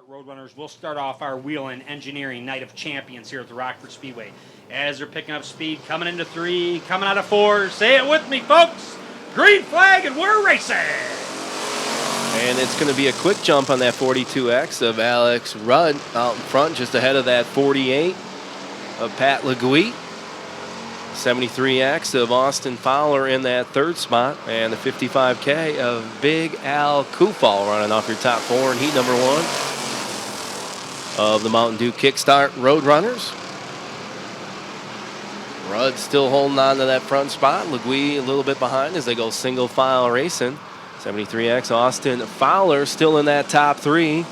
Roadrunners, we'll start off our wheel-in engineering night of champions here at the Rockford Speedway. As they're picking up speed, coming into 3, coming out of 4. Say it with me, folks. Green flag, and we're racing. And it's going to be a quick jump on that 42X of Alex Rudd out in front, just ahead of that 48 of Pat LeGuy. 73X of Austin Fowler in that third spot, and the 55K of Big Al Kufal running off your top 4 in heat number 1 of the Mountain Dew Kickstart Roadrunners. Rudd still holding on to that front spot. LeGuy a little bit behind as they go single file racing. 73X Austin Fowler still in that top 3,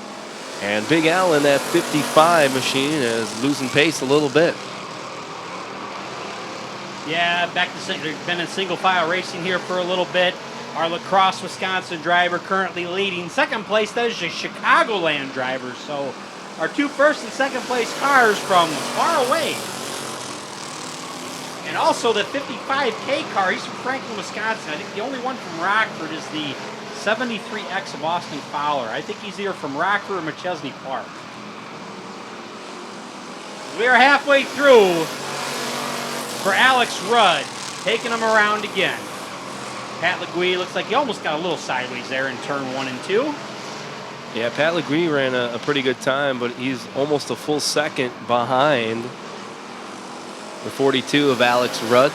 and Big Al in that 55 machine is losing pace a little bit. Yeah, back to been in single file racing here for a little bit. Our La Crosse, Wisconsin driver currently leading. Second place, that is the Chicagoland driver. So our 2 first and second place cars from far away. And also the 55K car, he's from Franklin, Wisconsin. I think the only one from Rockford is the 73X of Austin Fowler. I think he's either from Rockford or McChesney Park. We are halfway through for Alex Rudd, taking him around again. Pat LeGuy looks like he almost got a little sideways there in turn 1 and 2. Yeah, Pat LeGuy ran a pretty good time, but he's almost a full second behind the 42 of Alex Rudd.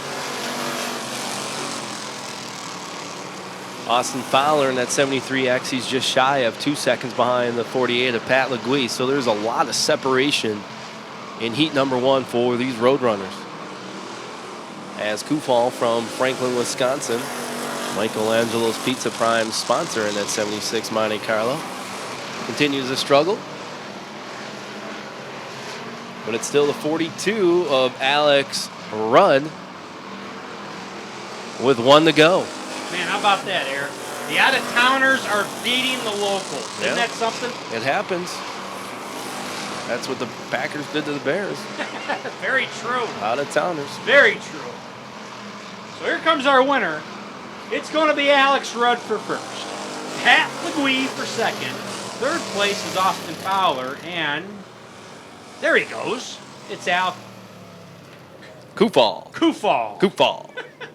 Austin Fowler in that 73X, he's just shy of 2 seconds behind the 48 of Pat LeGuy. So there's a lot of separation in heat number 1 for these Roadrunners. As Kufal from Franklin, Wisconsin, Michelangelo's Pizza Prime sponsor in that 76 Monte Carlo, continues to struggle. But it's still the 42 of Alex Rudd with 1 to go. Man, how about that, Eric? The out-of-towners are beating the locals. Isn't that something? It happens. That's what the Packers did to the Bears. Very true. Out-of-towners. Very true. So here comes our winner. It's going to be Alex Rudd for first. Pat LeGuy for second. Third place is Austin Fowler, and there he goes. It's Al Kufal. Kufal.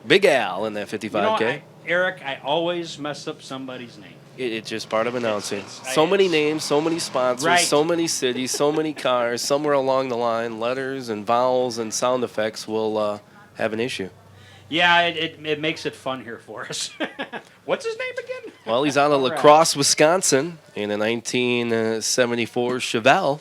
Big Al in that 55K. You know, Eric, I always mess up somebody's name. It's just part of announcing. So many names, so many sponsors, right. So many cities, so many cars. Somewhere along the line, letters and vowels and sound effects will have an issue. Yeah, it makes it fun here for us. What's his name again? Well, he's out of La Crosse, Wisconsin in a 1974 Chevelle.